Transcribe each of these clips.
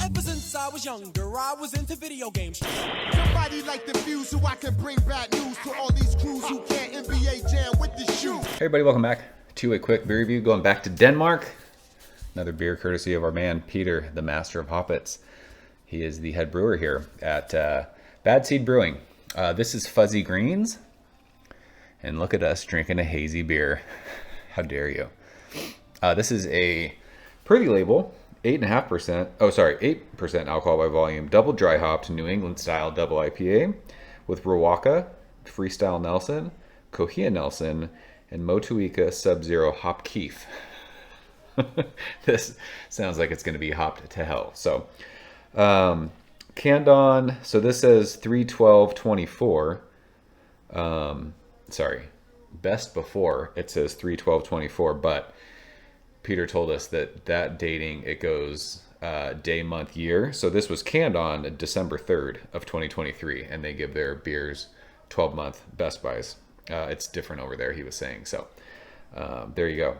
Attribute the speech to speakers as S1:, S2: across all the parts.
S1: Ever since I was younger, I was into video games.
S2: Somebody like the fuse so I can bring bad news to all these crews who can't NBA jam with the shoe.
S3: Hey everybody, welcome back to a quick beer review. Going back to Denmark. Another beer courtesy of our man Peter, the master of hoppets. He is the head brewer here at Bad Seed Brewing. This is Fuzzy Greens. And look at us drinking a hazy beer. How dare you. This is a pretty label, 8.5%. Oh, sorry, 8% alcohol by volume, double dry hopped New England style double IPA with Rawaka, Freestyle Nelson, Cohia Nelson, and Motueka Sub-Zero Hop Keef. This sounds like it's going to be hopped to hell. So, canned on. So this says 3/12/24. Sorry, best before it says 3/12/24, but Peter told us that dating, it goes day, month, year. So this was canned on December 3rd of 2023, and they give their beers 12-month best buys. It's different over there, he was saying. So there you go.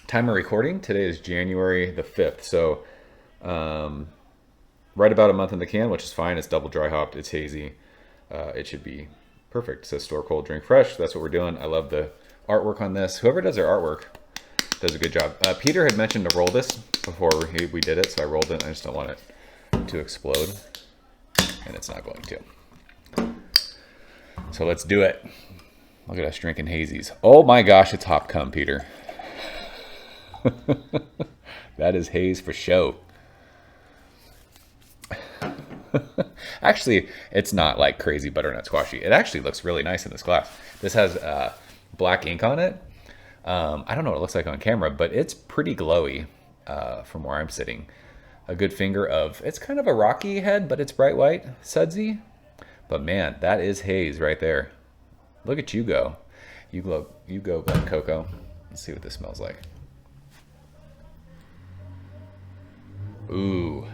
S3: Time of recording, today is January the 5th. So right about a month in the can, which is fine. It's double dry hopped. It's hazy. It should be perfect. It says store cold, drink fresh. That's what we're doing. I love the artwork on this. Whoever does their artwork does a good job. Peter had mentioned to roll this before we did it, so I rolled it. I just don't want it to explode, and it's not going to. So let's do it. Look at us drinking hazies. Oh my gosh, it's hop cum, Peter. That is haze for show. Actually, it's not like crazy butternut squashy. It actually looks really nice in this glass. This has black ink on it. I don't know what it looks like on camera, but it's pretty glowy from where I'm sitting. A good finger of, it's kind of a rocky head, but it's bright white, sudsy. But man, that is haze right there. Look at you go. You go, Glen Coco. Let's see what this smells like. Ooh,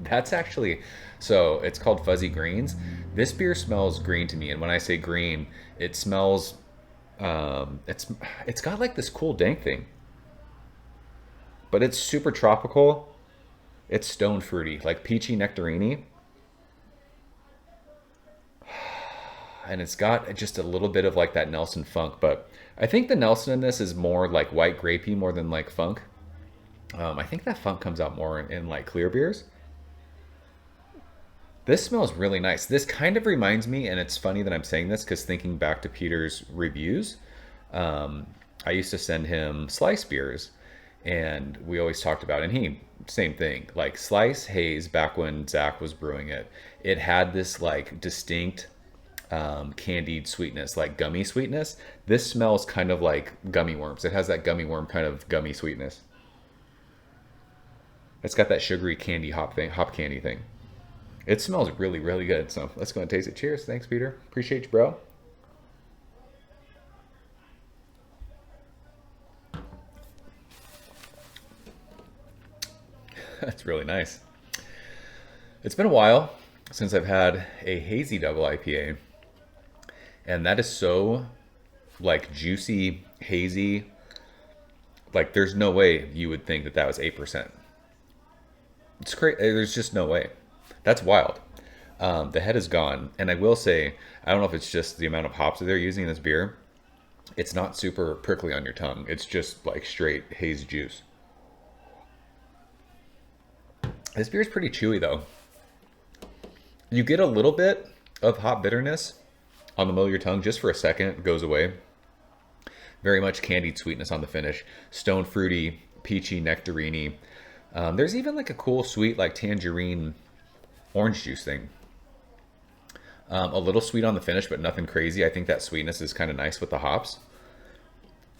S3: that's actually, so it's called Fuzzy Greens. This beer smells green to me, and when I say green, it smells, it's got like this cool dank thing, but it's super tropical. It's stone fruity, like peachy nectarine, and it's got just a little bit of like that Nelson funk, but I think the Nelson in this is more like white grapey more than like funk. I think that funk comes out more in like clear beers. This smells really nice. This kind of reminds me, and it's funny that I'm saying this because thinking back to Peter's reviews, I used to send him slice beers, and we always talked about, and he, same thing, like slice haze back when Zach was brewing it. It had this like distinct candied sweetness, like gummy sweetness. This smells kind of like gummy worms. It has that gummy worm kind of gummy sweetness. It's got that sugary candy hop candy thing. It smells really, really good. So let's go and taste it. Cheers. Thanks, Peter. Appreciate you, bro. That's really nice. It's been a while since I've had a hazy double IPA. And that is so like juicy, hazy. Like there's no way you would think that that was 8%. It's crazy. There's just no way. That's wild. The head is gone. And I will say, I don't know if it's just the amount of hops that they're using in this beer. It's not super prickly on your tongue. It's just like straight haze juice. This beer is pretty chewy though. You get a little bit of hop bitterness on the middle of your tongue just for a second. It goes away. Very much candied sweetness on the finish. Stone fruity, peachy, nectarine. There's even like a cool sweet like tangerine orange juice thing. A little sweet on the finish, but nothing crazy. I think that sweetness is kind of nice with the hops.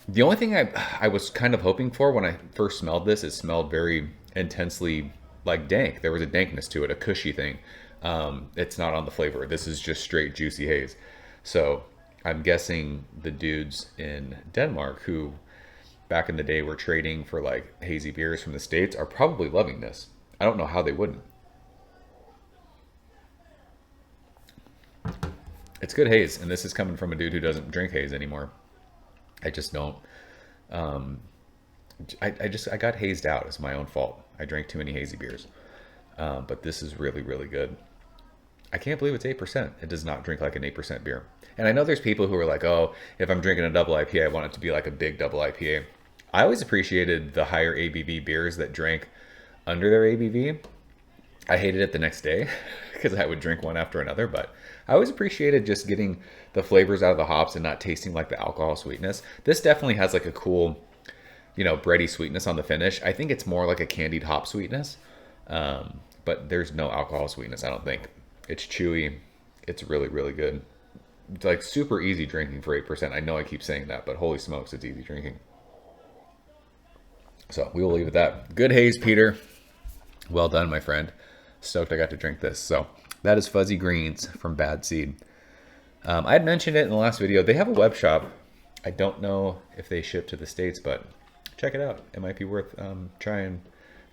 S3: The only thing I was kind of hoping for when I first smelled this, it smelled very intensely like dank. There was a dankness to it, a cushy thing. It's not on the flavor. This is just straight juicy haze. So I'm guessing the dudes in Denmark who back in the day were trading for like hazy beers from the States are probably loving this. I don't know how they wouldn't. It's good haze, and this is coming from a dude who doesn't drink haze anymore. I just don't. I got hazed out. It's my own fault. I drank too many hazy beers. But this is really, really good. I can't believe it's 8%. It does not drink like an 8% beer. And I know there's people who are like, oh, if I'm drinking a double IPA, I want it to be like a big double IPA. I always appreciated the higher ABV beers that drank under their ABV. I hated it the next day because I would drink one after another, but I always appreciated just getting the flavors out of the hops and not tasting like the alcohol sweetness. This definitely has like a cool, you know, bready sweetness on the finish. I think it's more like a candied hop sweetness, but there's no alcohol sweetness, I don't think. It's chewy. It's really, really good. It's like super easy drinking for 8%. I know I keep saying that, but holy smokes, it's easy drinking. So we will leave it at that. Good haze, Peter. Well done, my friend. Stoked I got to drink this. So that is Fuzzy Greens from Bad Seed. I had mentioned it in the last video. They have a web shop. I don't know if they ship to the States, but check it out. It might be worth trying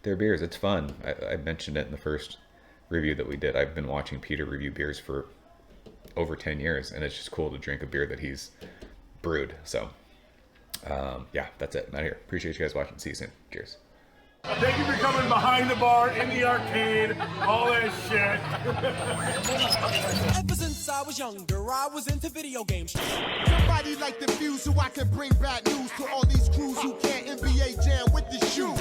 S3: their beers. It's fun. I mentioned it in the first review that we did. I've been watching Peter review beers for over 10 years, and it's just cool to drink a beer that he's brewed. So yeah, that's it. I'm out of here. Appreciate you guys watching. See you soon. Cheers.
S4: Thank you for coming behind the bar, in the arcade, all that shit.
S1: Ever since I was younger, I was into video games.
S2: Somebody like the fuse so I can bring bad news to all these crews who can't NBA jam with the shoe.